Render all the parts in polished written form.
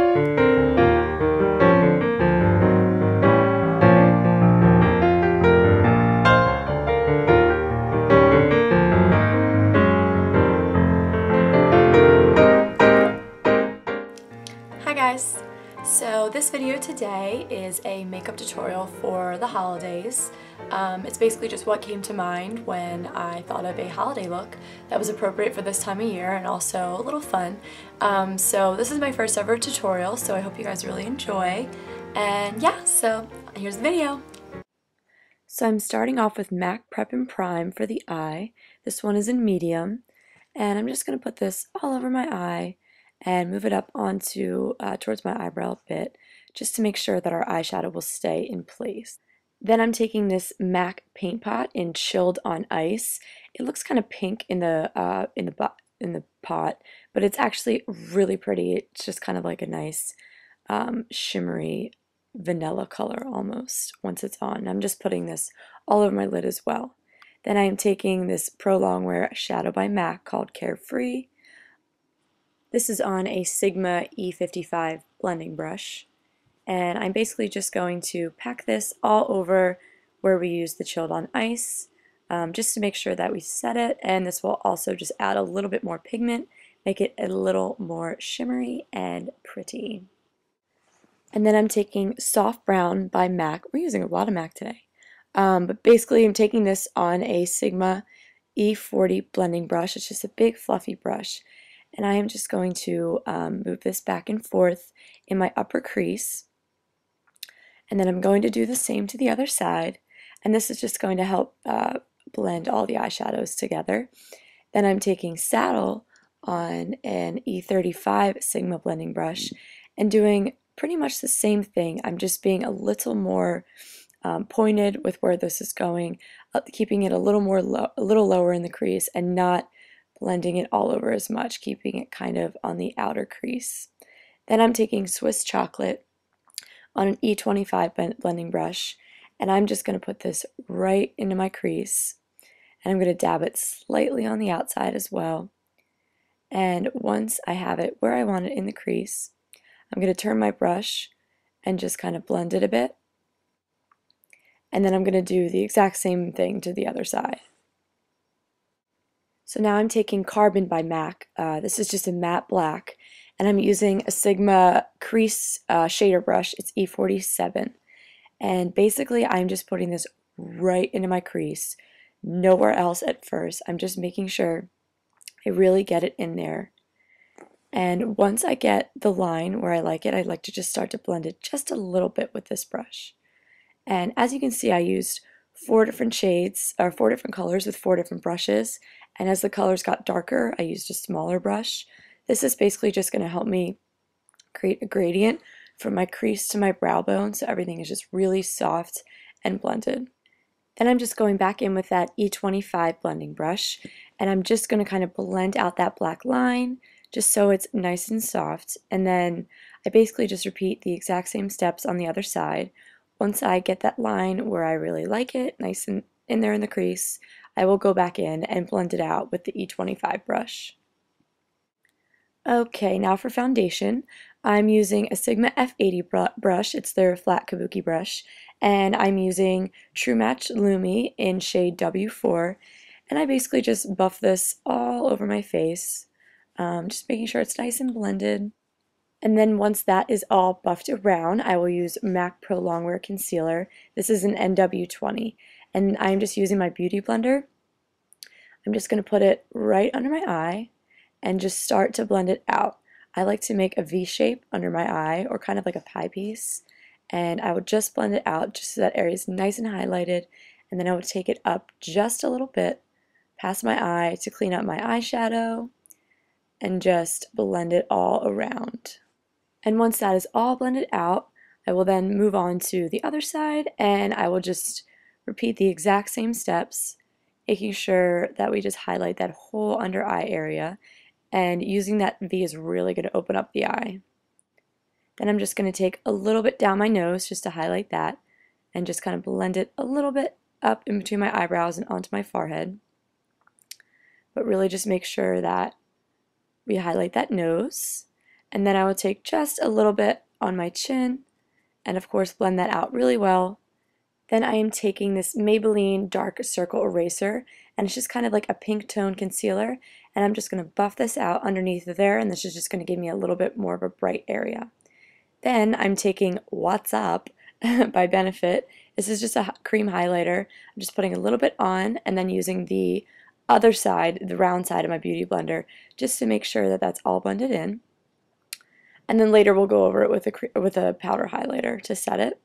Hi guys! So this video today is a makeup tutorial for the holidays. It's basically just what came to mind when I thought of a holiday look that was appropriate for this time of year and also a little fun. So this is my first ever tutorial, so I hope you guys really enjoy. And yeah, so here's the video. So I'm starting off with MAC Prep and Prime for the eye. This one is in medium, and I'm just going to put this all over my eye and move it up onto towards my eyebrow a bit, just to make sure that our eyeshadow will stay in place. Then I'm taking this MAC paint pot in Chilled on Ice. It looks kind of pink in the pot, but it's actually really pretty. It's just kind of like a nice shimmery vanilla color almost once it's on. I'm just putting this all over my lid as well. Then I am taking this Prolongwear shadow by MAC called Carefree. This is on a Sigma E55 blending brush, and I'm basically just going to pack this all over where we use the Chilled on Ice, just to make sure that we set it, and this will also just add a little bit more pigment, make it a little more shimmery and pretty. And then I'm taking Soft Brown by MAC. We're using a lot of MAC today. But basically I'm taking this on a Sigma E40 blending brush. It's just a big fluffy brush. And I am just going to move this back and forth in my upper crease. And then I'm going to do the same to the other side. And this is just going to help blend all the eyeshadows together. Then I'm taking Saddle on an E35 Sigma blending brush and doing pretty much the same thing. I'm just being a little more pointed with where this is going, keeping it a little lower in the crease and not blending it all over as much, keeping it kind of on the outer crease. Then I'm taking Swiss Chocolate on an E25 blending brush, and I'm just going to put this right into my crease, and I'm going to dab it slightly on the outside as well. And once I have it where I want it in the crease, I'm going to turn my brush and just kind of blend it a bit. And then I'm going to do the exact same thing to the other side. So now I'm taking Carbon by MAC. This is just a matte black, and I'm using a Sigma crease shader brush. It's E47. And basically I'm just putting this right into my crease, nowhere else at first. I'm just making sure I really get it in there. And once I get the line where I like it, I like to just start to blend it just a little bit with this brush. And as you can see, I used 4 different shades, or 4 different colors with 4 different brushes. And as the colors got darker, I used a smaller brush. This is basically just going to help me create a gradient from my crease to my brow bone, so everything is just really soft and blended. Then I'm just going back in with that E25 blending brush, and I'm just going to kind of blend out that black line, just so it's nice and soft. And then I basically just repeat the exact same steps on the other side. Once I get that line where I really like it, nice and in there in the crease, I will go back in and blend it out with the E25 brush. Okay, now for foundation, I'm using a Sigma F80 brush. It's their flat kabuki brush, and I'm using True Match LUMI in shade W4, and I basically just buff this all over my face, just making sure it's nice and blended. And then once that is all buffed around, I will use MAC Pro Longwear Concealer. This is an NW20, and I'm just using my Beauty Blender. I'm just going to put it right under my eye and just start to blend it out. I like to make a V shape under my eye, or kind of like a pie piece, and I would just blend it out just so that area is nice and highlighted, and then I would take it up just a little bit past my eye to clean up my eyeshadow and just blend it all around. And once that is all blended out, I will then move on to the other side, and I will just repeat the exact same steps, making sure that we just highlight that whole under eye area, and using that V is really going to open up the eye. Then I'm just going to take a little bit down my nose just to highlight that, and just kind of blend it a little bit up in between my eyebrows and onto my forehead. But really just make sure that we highlight that nose. And then I will take just a little bit on my chin and of course blend that out really well. Then I am taking this Maybelline Dark Circle Eraser, and it's just kind of like a pink tone concealer, and I'm just going to buff this out underneath there, and this is just going to give me a little bit more of a bright area. Then I'm taking What's Up by Benefit. This is just a cream highlighter. I'm just putting a little bit on and then using the other side, the round side of my beauty blender, just to make sure that that's all blended in. And then later we'll go over it with a powder highlighter to set it.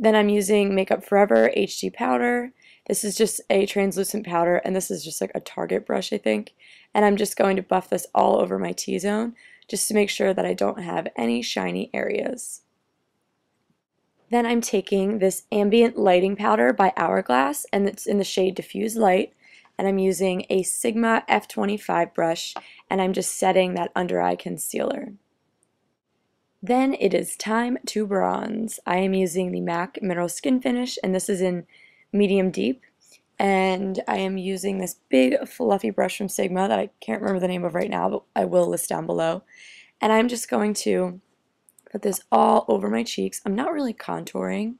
Then I'm using Makeup Forever HD powder. This is just a translucent powder, and this is just like a Target brush, I think. And I'm just going to buff this all over my T-zone just to make sure that I don't have any shiny areas. Then I'm taking this Ambient lighting powder by Hourglass, and it's in the shade Diffused Light. And I'm using a Sigma F25 brush, and I'm just setting that under eye concealer. Then it is time to bronze. I am using the MAC Mineral Skin Finish, and this is in Medium Deep. And I am using this big fluffy brush from Sigma that I can't remember the name of right now, but I will list down below. And I'm just going to put this all over my cheeks. I'm not really contouring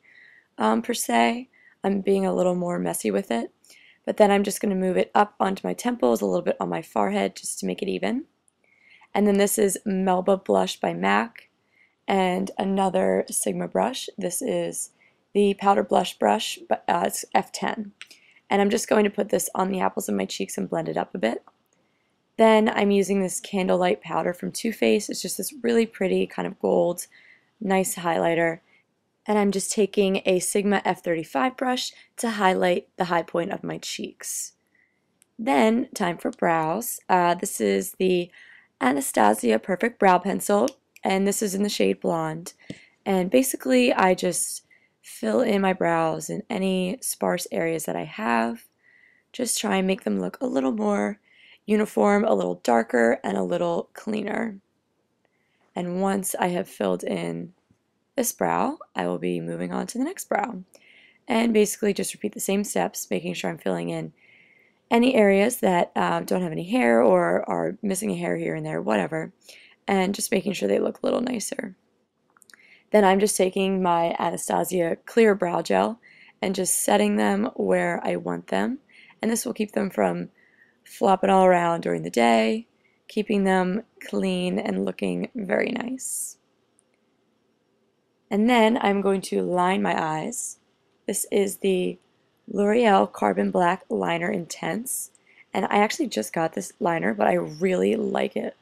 per se. I'm being a little more messy with it. But then I'm just going to move it up onto my temples, a little bit on my forehead just to make it even. And then this is Melba Blush by MAC. And another Sigma brush. This is the Powder Blush brush, but it's F10. And I'm just going to put this on the apples of my cheeks and blend it up a bit. Then I'm using this Candelight powder from Too Faced. It's just this really pretty kind of gold, nice highlighter. And I'm just taking a Sigma F35 brush to highlight the high point of my cheeks. Then, time for brows. This is the Anastasia Perfect Brow Pencil. And this is in the shade Blonde. And basically I just fill in my brows in any sparse areas that I have. Just try and make them look a little more uniform, a little darker, and a little cleaner. And once I have filled in this brow, I will be moving on to the next brow. And basically just repeat the same steps, making sure I'm filling in any areas that don't have any hair or are missing a hair here and there, whatever. And just making sure they look a little nicer. Then I'm just taking my Anastasia clear brow gel and just setting them where I want them. And this will keep them from flopping all around during the day, keeping them clean and looking very nice. And then I'm going to line my eyes. This is the Loreal Carbon Black Liner Intense. And I actually just got this liner, but I really like it.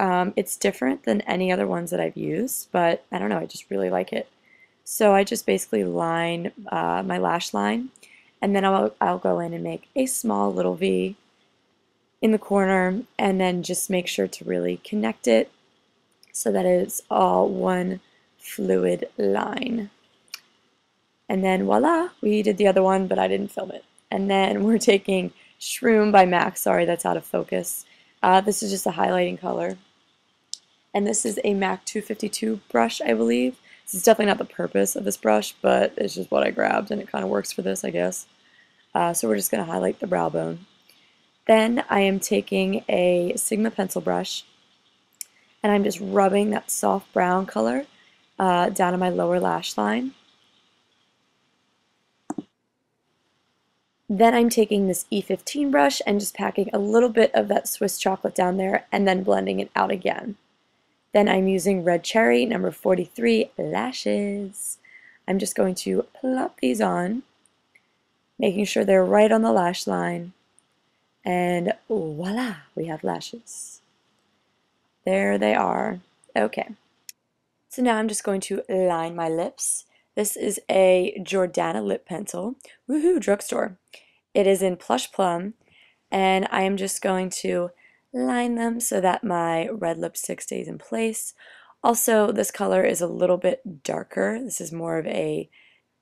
It's different than any other ones that I've used, but I don't know, I just really like it. So I just basically line my lash line, and then I'll go in and make a small little V in the corner, and then just make sure to really connect it so that it's all one fluid line. And then voila, we did the other one, but I didn't film it. And then we're taking Shroom by MAC. Sorry, that's out of focus. This is just a highlighting color. And this is a MAC 252 brush, I believe. This is definitely not the purpose of this brush, but it's just what I grabbed, and it kind of works for this, I guess. So we're just going to highlight the brow bone. Then I am taking a Sigma pencil brush, and I'm just rubbing that soft brown color down on my lower lash line. Then I'm taking this E15 brush and just packing a little bit of that Swiss chocolate down there and then blending it out again. Then I'm using Red Cherry number 43 lashes. I'm just going to plop these on, making sure they're right on the lash line. And voila, we have lashes. There they are. Okay. So now I'm just going to line my lips. This is a Jordana lip pencil. Woohoo, drugstore. It is in Plush Plum, and I am just going to line them so that my red lipstick stays in place. Also, this color is a little bit darker. This is more of a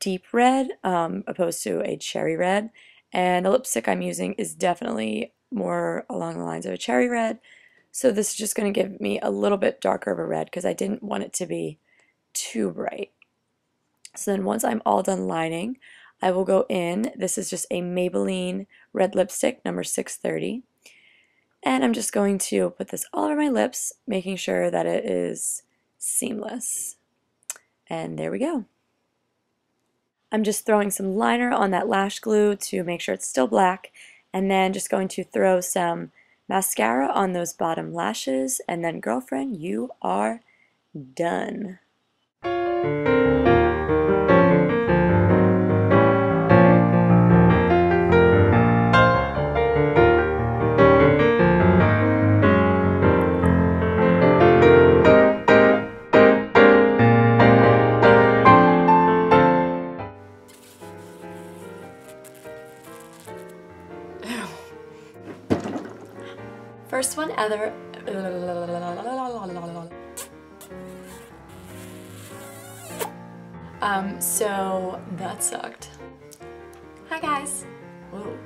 deep red opposed to a cherry red, and the lipstick I'm using is definitely more along the lines of a cherry red. So this is just going to give me a little bit darker of a red because I didn't want it to be too bright. So then once I'm all done lining, I will go in. This is just a Maybelline red lipstick number 630. And I'm just going to put this all over my lips, making sure that it is seamless. And there we go. I'm just throwing some liner on that lash glue to make sure it's still black, and then just going to throw some mascara on those bottom lashes, and then girlfriend, you are done. First one ever. So that sucked. Hi guys. Whoa.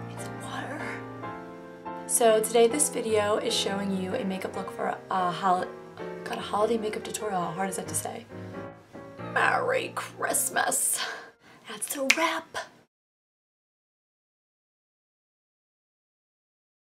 It's water. So today this video is showing you a makeup look for a holiday makeup tutorial. How hard is that to say? Merry Christmas. That's a wrap.